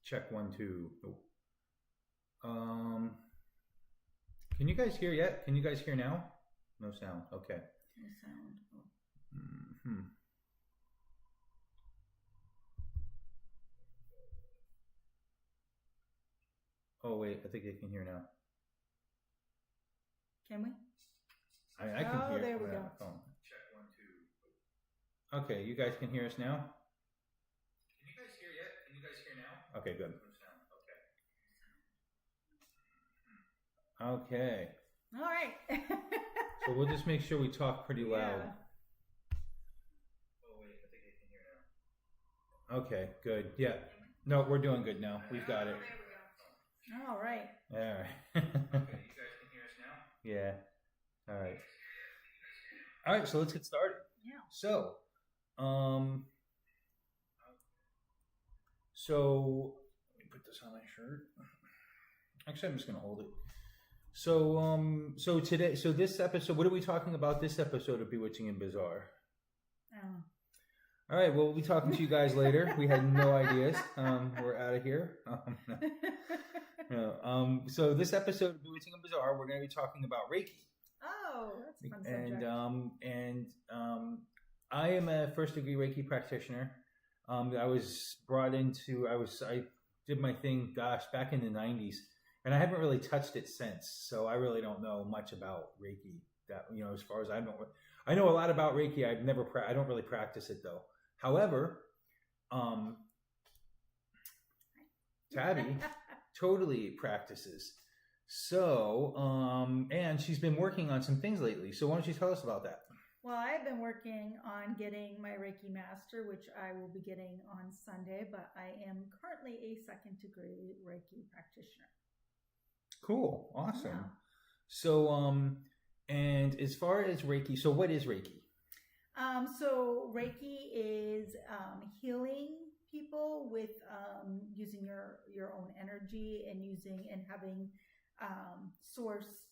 Check 1 2. Can you guys hear yet? Can you guys hear now? No sound. Okay. No sound. Hmm. Oh wait, I think I can hear now. Can we? I can hear. There we go. Check 1 2. Okay, you guys can hear us now. Can you guys hear yet? Can you guys hear now? Okay, good. Okay. All right. So we'll just make sure we talk pretty loud. Yeah. Oh wait, I think I can hear now. Okay, good. Yeah. No, we're doing good now. We've got it. There we go. All right. All right. Okay, you guys can hear us now? Yeah. All right. All right, so let's get started. Yeah. So let me put this on my shirt. Actually, I'm just gonna hold it. So today, this episode, what are we talking about this episode of Bewitching N Bazaar? All right, well, we'll be talking to you guys later. We had no ideas. We're out of here. No. So this episode of Bewitching N Bazaar, we're going to be talking about Reiki. Oh, that's a fun subject. And I am a first degree Reiki practitioner. I was brought into, I did my thing, back in the 90s. And I haven't really touched it since, so I really don't know much about Reiki. That, as far as I know a lot about Reiki. I don't really practice it though. However, Tabby totally practices. So, and she's been working on some things lately. So why don't you tell us about that? Well, I've been working on getting my Reiki Master, which I will be getting on Sunday, but I am currently a second degree Reiki practitioner. Cool. Awesome. Yeah. So, and as far as Reiki, so what is Reiki? So Reiki is healing people with using your own energy and having source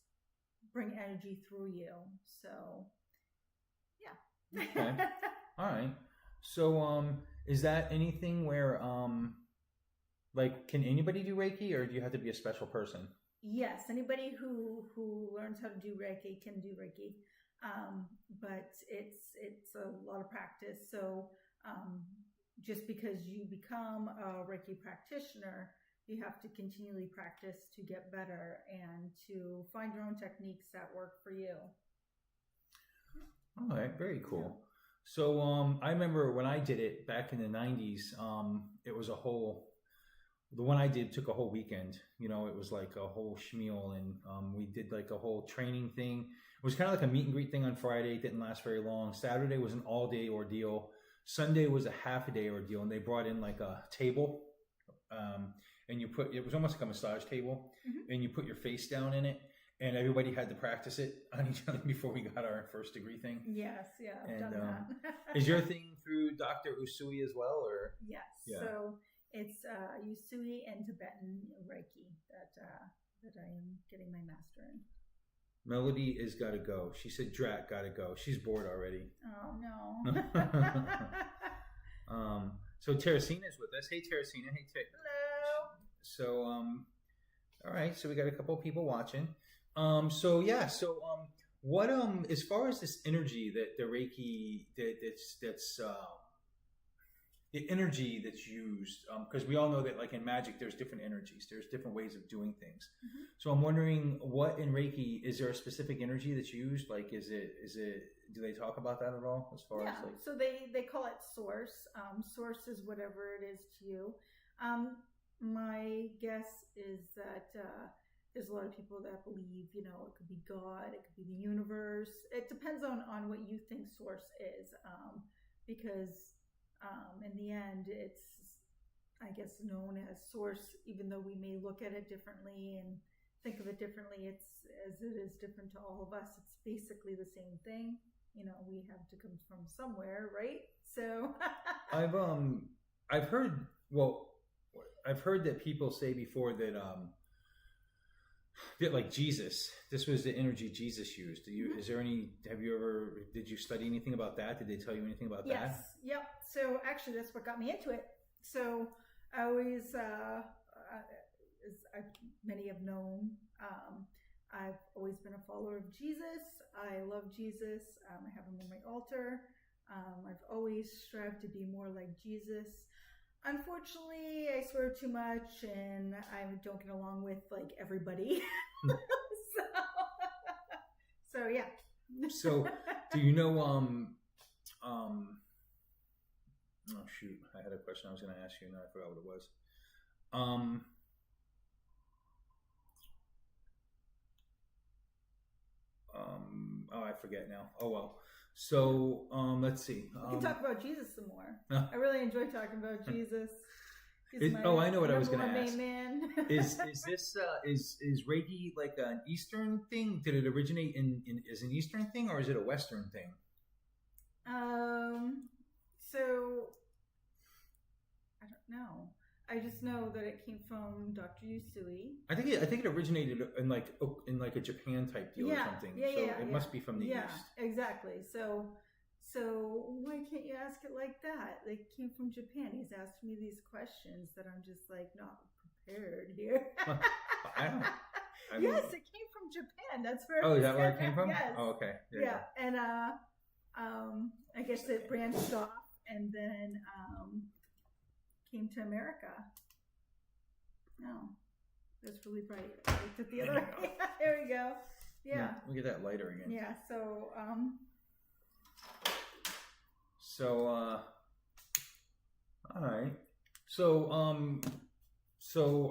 bring energy through you. So, yeah. Okay. All right. So, is that anything where, like, can anybody do Reiki, or do you have to be a special person? Yes, anybody who learns how to do Reiki can do Reiki, but it's a lot of practice. So just because you become a Reiki practitioner, you have to continually practice to get better and to find your own techniques that work for you. All right, very cool. So I remember when I did it back in the 90s, it was the one I did took a whole weekend. It was like a whole schmeal, and we did like a whole training thing. It was kind of like a meet and greet thing on Friday. It didn't last very long. Saturday was an all-day ordeal. Sunday was a half-a-day ordeal, and they brought in like a table, and it was almost like a massage table, and you put your face down in it, and everybody had to practice it on each other before we got our first degree thing. Yes, yeah, I've done that. Is your thing through Dr. Usui as well, or? Yes. Yeah. So it's Usui and Tibetan Reiki that I am getting my master in. Melody is gotta go. She said Drat gotta go. She's bored already. Oh no. So Teresina is with us. Hey Teresina. Hey Hello. So all right, so we got a couple of people watching. What as far as this energy that the Reiki that's the energy that's used, because we all know that, like in magic, there's different energies, there's different ways of doing things. So I'm wondering, what in Reiki, is there a specific energy that's used? Like, is it? Do they talk about that at all? As far as like, so they call it source. Source is whatever it is to you. My guess is that there's a lot of people that believe, it could be God, it could be the universe. It depends on what you think source is, because in the end, it's, I guess, known as source, even though we may look at it differently and think of it differently. It's as it is different to all of us. It's basically the same thing. We have to come from somewhere, right? So I've heard that people say before that like Jesus, this was the energy Jesus used. Is there any? Did you study anything about that? Did they tell you anything about that? Yes. Yep. So actually, that's what got me into it. So I always, as many have known, I've always been a follower of Jesus. I love Jesus. I have him on my altar. I've always strived to be more like Jesus. Unfortunately, I swear too much, and I don't get along with like everybody. so, so yeah. So, do you know? Oh shoot! I had a question I was going to ask you, and I forgot what it was. Oh, I forget now. Oh well. So, let's see. We can talk about Jesus some more. No. I really enjoy talking about Jesus. I know what I was going to ask. Man. is this is Reiki like an Eastern thing? Did it originate in as an Eastern thing, or is it a Western thing? So I don't know. I just know that it came from Dr. Yusui. I think it originated in like a Japan type deal or something. It must be from the East. Exactly. So why can't you ask it like that? They came from Japan. He's asked me these questions that I'm just like not prepared here. Yes, it came from Japan. That's where. Oh, is that where it came from? Yes. Oh, okay. Yeah, and I guess it branched off and then came to America. No, that's really bright. I looked at the other. There we go. Yeah. We'll get that lighter again. Yeah. So. All right. So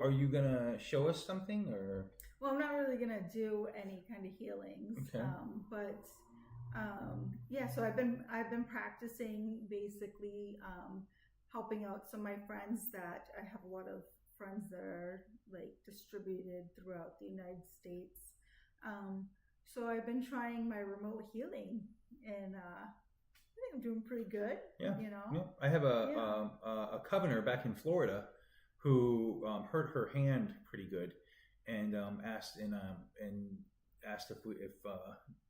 are you gonna show us something or? Well, I'm not really gonna do any kind of healings. Okay. Yeah. So I've been practicing basically helping out some of my friends that I have a lot of friends that are like distributed throughout the United States. So I've been trying my remote healing and. I think I'm doing pretty good. Yeah, you know. Yeah. I have a covener back in Florida who hurt her hand pretty good, and asked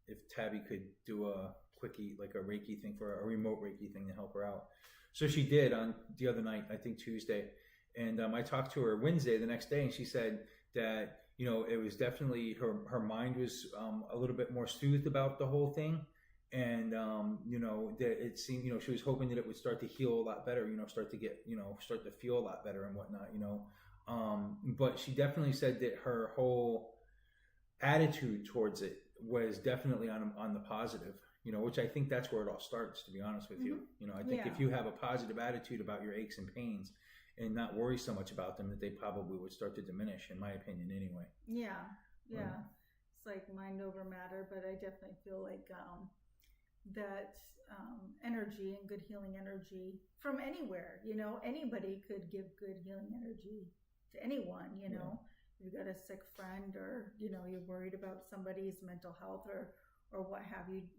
if Tabby could do a quickie like a Reiki thing for a remote Reiki thing to help her out. So she did on the other night, I think Tuesday, and I talked to her Wednesday the next day, and she said that it was definitely her mind was a little bit more soothed about the whole thing. And that it seemed she was hoping that it would start to heal a lot better, start to feel a lot better and whatnot, but she definitely said that her whole attitude towards it was definitely on the positive, which I think that's where it all starts, to be honest with you. I think if you have a positive attitude about your aches and pains and not worry so much about them, that they probably would start to diminish, in my opinion anyway. Yeah. It's like mind over matter, but I definitely feel like that energy and good healing energy from anywhere, anybody could give good healing energy to anyone, If you've got a sick friend or, you're worried about somebody's mental health or what have you,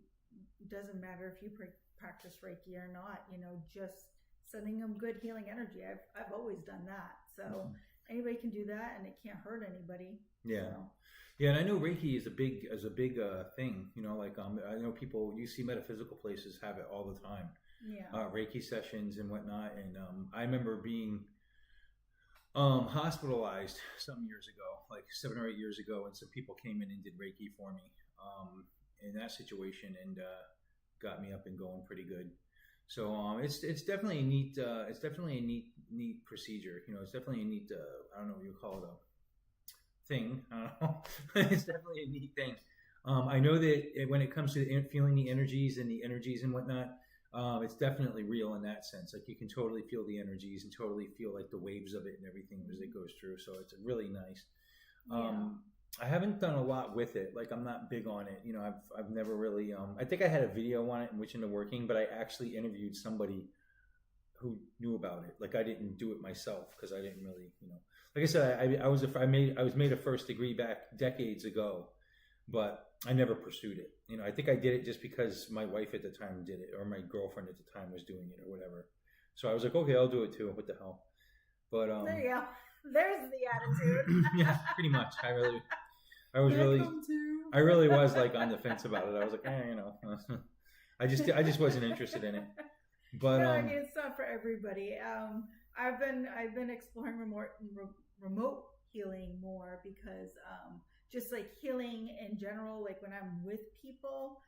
it doesn't matter if you practice Reiki or not, just sending them good healing energy. I've always done that. So anybody can do that and it can't hurt anybody. Yeah. So. Yeah, and I know Reiki is a big thing. I know people. You see metaphysical places have it all the time. Yeah. Reiki sessions and whatnot. And I remember being hospitalized some years ago, like 7 or 8 years ago, and some people came in and did Reiki for me in that situation, and got me up and going pretty good. So it's definitely a neat. It's definitely a neat procedure. It's definitely a neat. I don't know what you call it though. Thing. I don't know. It's definitely a neat thing. I know that when it comes to feeling the energies and whatnot, it's definitely real in that sense. Like you can totally feel the energies and totally feel like the waves of it and everything as it goes through. So it's really nice. I haven't done a lot with it. Like I'm not big on it. I've never really. I think I had a video on it and which into working, but I actually interviewed somebody who knew about it. Like I didn't do it myself because I didn't really, Like I said, I was made a first degree back decades ago, but I never pursued it. I think I did it just because my wife at the time did it, or my girlfriend at the time was doing it, or whatever. So I was like, okay, I'll do it too. What the hell? But there you go. There's the attitude. Yeah, pretty much. I really was like on the fence about it. I was like, I just wasn't interested in it. But no, I mean it's not for everybody. I've been exploring remote healing more because just like healing in general, like when I'm with people,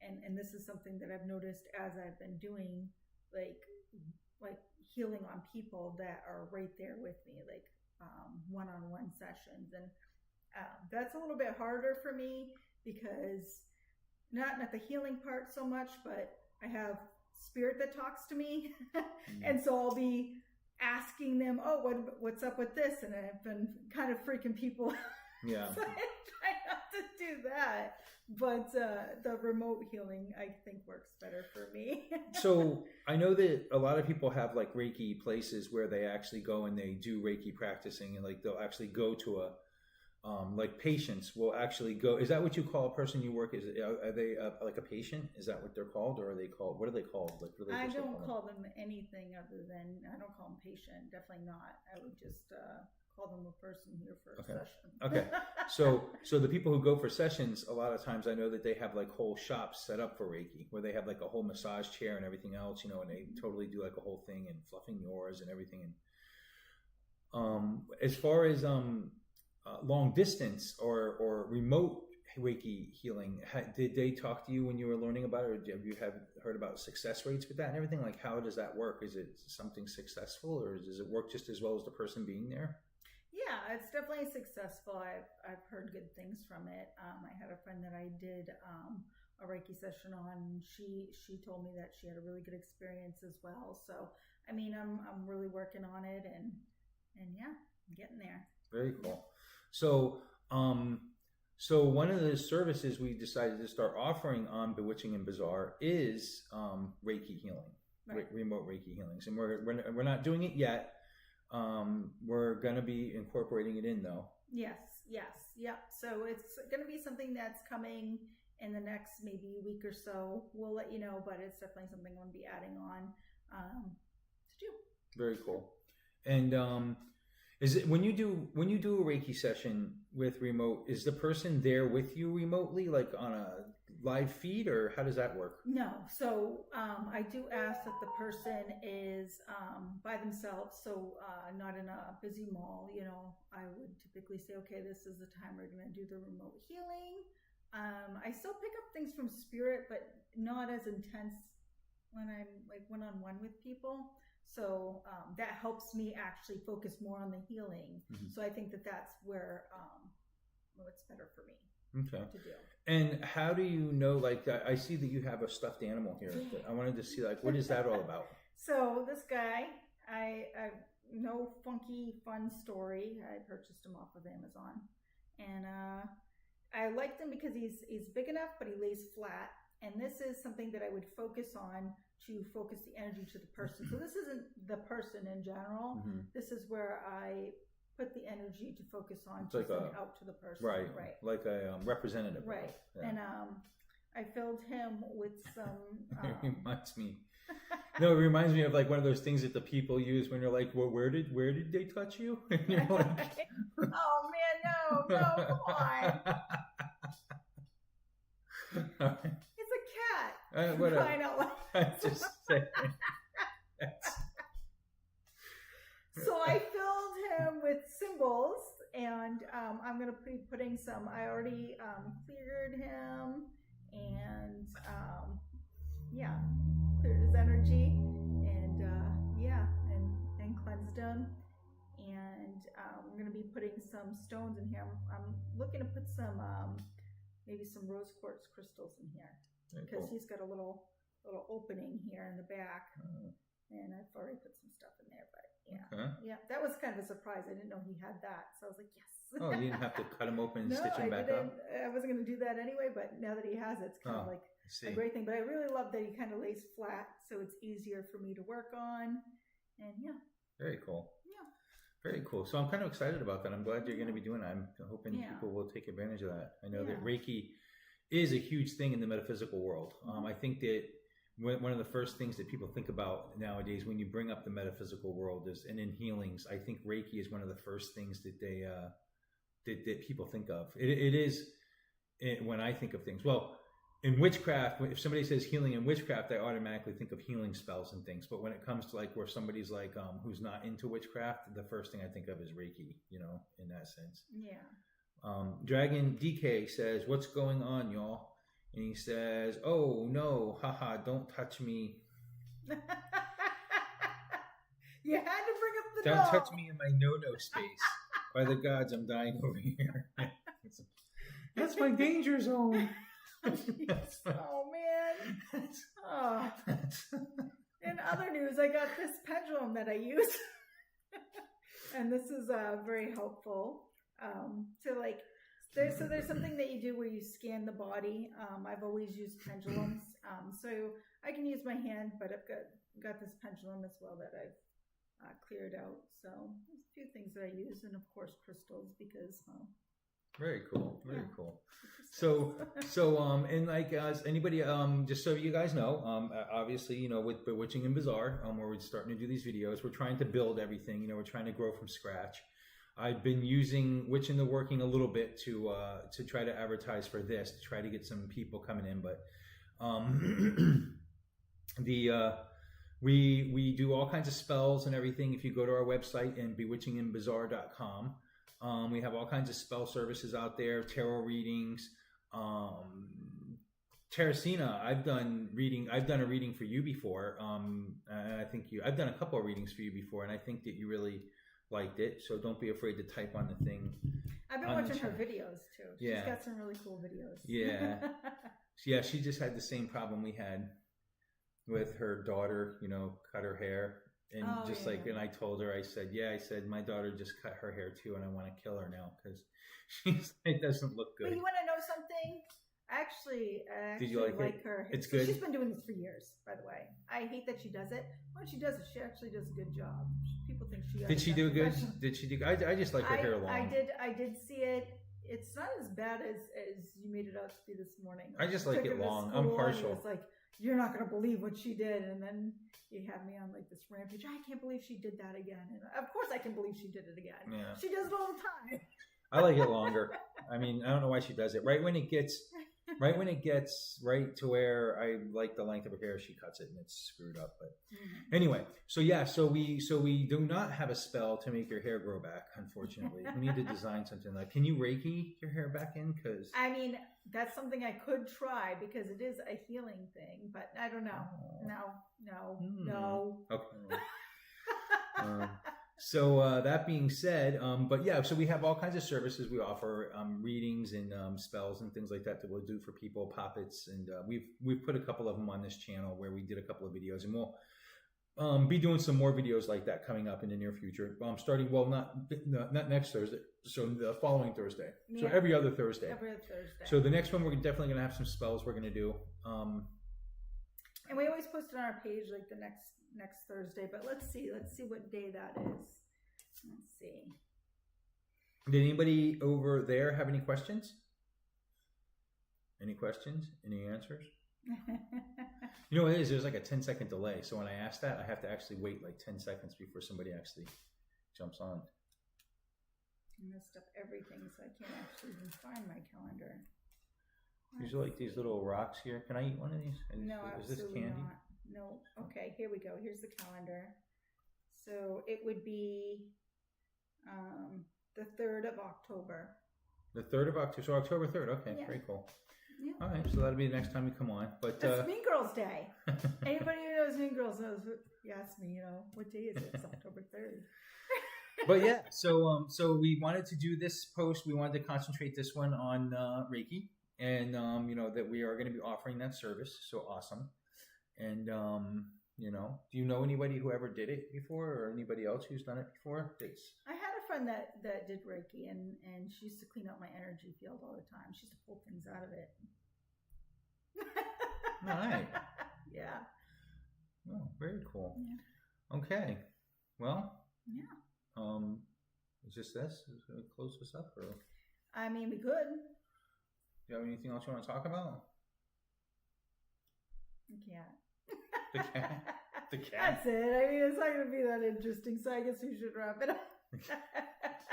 and this is something that I've noticed as I've been doing like healing on people that are right there with me, like one-on-one sessions, and that's a little bit harder for me because not the healing part so much, but I have spirit that talks to me, and so I'll be asking them, "Oh, what's up with this?" And I've been kind of freaking people. Yeah. So I try not to do that, but the remote healing I think works better for me. So I know that a lot of people have like Reiki places where they actually go and they do Reiki practicing, and like they'll actually go to a like patients will actually go. Is that what you call a person you work? Are they like a patient? Is that what they're called, or are they called? What are they called? Like I don't call them anything other than, I don't call them patient. Definitely not. I would just call them a person here for a session. Okay. So the people who go for sessions, a lot of times I know that they have like whole shops set up for Reiki, where they have like a whole massage chair and everything else, and they totally do like a whole thing and fluffing the auras and everything. And as far as long distance or remote Reiki healing, did they talk to you when you were learning about it, or have you heard about success rates with that and everything? Like, how does that work? Is it something successful, or does it work just as well as the person being there? Yeah, it's definitely successful. I've heard good things from it. I had a friend that I did a Reiki session on. She told me that she had a really good experience as well. So I mean, I'm really working on it, and yeah, I'm getting there. Very cool. So so one of the services we decided to start offering on Bewitching N Bazaar is Reiki healing, right. Remote Reiki healings, and we're not doing it yet. We're going to be incorporating it in though. Yes. Yep. So it's going to be something that's coming in the next maybe week or so. We'll let you know, but it's definitely something I'm going to be adding on to do. Very cool. And is it when you do a Reiki session with remote, is the person there with you remotely, like on a live feed, or how does that work? No. So I do ask that the person is by themselves, so not in a busy mall. I would typically say, okay, this is the time we're going to do the remote healing. I still pick up things from spirit, but not as intense when I'm like one-on-one with people. So that helps me actually focus more on the healing. Mm-hmm. So I think that's where it's better for me. Okay. To do. And how do you know, like, I see that you have a stuffed animal here. But I wanted to see, like, what is that all about? So this guy, I no funky fun story. I purchased him off of Amazon, and I liked him because he's big enough, but he lays flat. And this is something that I would focus on to focus the energy to the person. So this isn't the person in general. Mm-hmm. This is where I put the energy to focus on to send out to the person. Right. Like a representative. Right. Yeah. And I filled him with some... It reminds me... No, it reminds me of like one of those things that the people use when you're like, well, where did they touch you? And you're like... Oh, man, no, come on. It's a cat. Whatever. I know. I'm just saying. So I filled him with symbols, and I'm going to be putting some. I already cleared him, and cleared his energy, and and cleansed him. And I'm going to be putting some stones in here. I'm looking to put some maybe some rose quartz crystals in here, because he's got a little opening here in the back, and I've already put some stuff in there. But yeah, that was kind of a surprise. I didn't know he had that, so I was like, yes. Oh, you didn't have to cut him open and stitch him back up? I wasn't going to do that anyway, but now that he has it, it's kind of like a great thing. But I really love that he kind of lays flat, so it's easier for me to work on. And yeah. Very cool. Yeah. Very cool. So I'm kind of excited about that. I'm glad you're going to be doing that. I'm hoping people will take advantage of that. I know that Reiki is a huge thing in the metaphysical world. I think that one of the first things that people think about nowadays when you bring up the metaphysical world is, and in healings, I think Reiki is one of the first things that they that people think of. It is when I think of things. Well, in witchcraft, if somebody says healing in witchcraft, I automatically think of healing spells and things. But when it comes to like where somebody's like who's not into witchcraft, the first thing I think of is Reiki. You know, in that sense. Yeah. Dragon DK says, "What's going on, y'all?" And he says, "Oh no, haha! Don't touch me. You had to bring up the Don't doll. touch me in my no-no space. By the gods, I'm dying over here." That's my danger zone. Oh man. Oh. In other news, I got this pendulum that I use. And this is very helpful. To like there's something that you do where you scan the body. I've always used pendulums. So I can use my hand, but I've got this pendulum as well that I've cleared out. So there's a few things that I use, and of course crystals, because very cool, very cool. So and like anybody, just so you guys know, obviously, you know, with Bewitching N Bazaar, where we're starting to do these videos, we're trying to build everything. You know, we're trying to grow from scratch. I've been using Witch in the Working a little bit to try to advertise for this, to try to get some people coming in, but we do all kinds of spells and everything. If you go to our website and bewitchingnbazaar.com, we have all kinds of spell services out there, tarot readings. Teresina, I've done a reading for you before. And I think I've done a couple of readings for you before, and I think that you really liked it. So don't be afraid to type on the thing. I've been watching her videos too. She's got some really cool videos. Yeah. Yeah, she just had the same problem we had with her daughter, you know, cut her hair. And and I told her, I said, my daughter just cut her hair too, and I want to kill her now because it doesn't look good. But you want to know something? I actually Did you like her. It's good. She's been doing this for years, by the way. I hate that she does it. When she does it, she actually does a good job. People think she did. She do good? Did she do? I just like her hair long. I did see it. It's not as bad as you made it out to be this morning. I just like it long. I'm partial. It's like, you're not going to believe what she did, and then you have me on like this rampage. I can't believe she did that again. And of course I can believe she did it again. Yeah. She does it all the time. I like it longer. I mean, I don't know why she does it. Right when it gets right to where I like the length of her hair, she cuts it and it's screwed up. But anyway, so we do not have a spell to make your hair grow back, unfortunately. We need to design something like, can you Reiki your hair back in? Because I mean, that's something I could try because it is a healing thing, but I don't know. No. Okay. So that being said, so we have all kinds of services. We offer readings and spells and things like that we'll do for people, puppets, and we've put a couple of them on this channel where we did a couple of videos, and we'll be doing some more videos like that coming up in the near future. Starting not next Thursday, so the following Thursday. Yeah. So every other Thursday. Every other Thursday. So the next one we're definitely going to have some spells we're going to do. And we always post it on our page like the next Thursday, but let's see what day that is. Let's see. Did anybody over there have any questions? Any questions? Any answers? You know what it is? There's like a 10-second delay. So when I ask that, I have to actually wait like 10 seconds before somebody actually jumps on. I messed up everything, so I can't actually even find my calendar. These are like these little rocks here. Can I eat one of these? No, is this absolutely candy? not. No. Okay, here we go. Here's the calendar. So it would be the 3rd of October. The 3rd of October. So October 3rd. Okay, yeah. Very cool. Yeah. All right, so that'll be the next time we come on. But that's Mean Girls Day. Anybody who knows Mean Girls knows. You asked me, what day is it? It's October 3rd. But yeah, so we wanted to do this post. We wanted to concentrate this one on Reiki, and that we are going to be offering that service. So awesome. And do you know anybody who ever did it before, or anybody else who's done it before? I had a friend that did Reiki, and she used to clean up my energy field all the time. She used to pull things out of it. All right. Yeah. Oh, very cool. Yeah. Okay. Well. Yeah. Is this this? Is it close this up, or? I mean, we could. Do you have anything else you want to talk about? The cat. The cat. The cat. That's it. I mean, it's not going to be that interesting, so I guess we should wrap it up.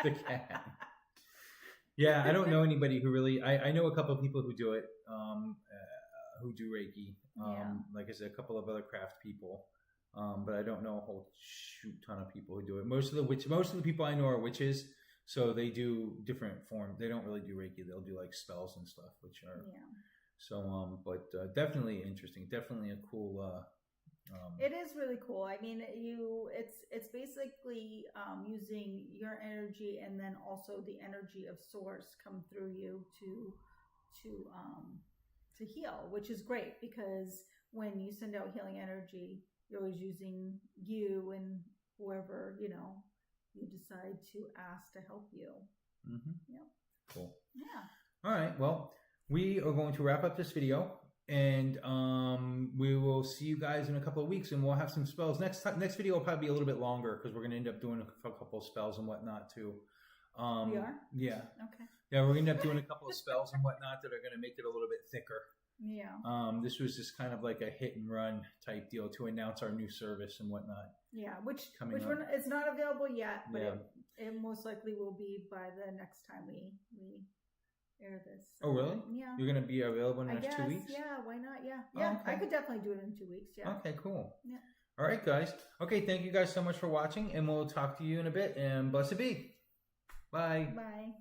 The cat. Yeah, I don't know anybody who really. I know a couple of people who do it. who do Reiki. Yeah. Like I said, a couple of other craft people. But I don't know a whole shoot ton of people who do it. Most of the people I know are witches, so they do different forms. They don't really do Reiki. They'll do like spells and stuff, which are but definitely interesting. Definitely a cool. It is really cool. I mean, it's basically using your energy and then also the energy of source come through you to heal, which is great because when you send out healing energy, you're always using you and whoever you decide to ask to help you. Mm-hmm. Yeah. Cool. Yeah. All right. Well, we are going to wrap up this video. And we will see you guys in a couple of weeks, and we'll have some spells. Next video will probably be a little bit longer because we're going to end up doing a couple of spells and whatnot too. We are? Yeah. Okay. Yeah, we're going to end up doing a couple of spells and whatnot that are going to make it a little bit thicker. Yeah. This was just kind of like a hit and run type deal to announce our new service and whatnot. Yeah, which up. it's not available yet, but Yeah. it most likely will be by the next time we air this. Oh, really? Yeah. You're going to be available in the I next guess, 2 weeks? Yeah, why not? Yeah. Oh, Yeah, okay. I could definitely do it in 2 weeks. Yeah. Okay, cool. Yeah. All right, guys. Okay, thank you guys so much for watching, and we'll talk to you in a bit. And blessed be. Bye. Bye.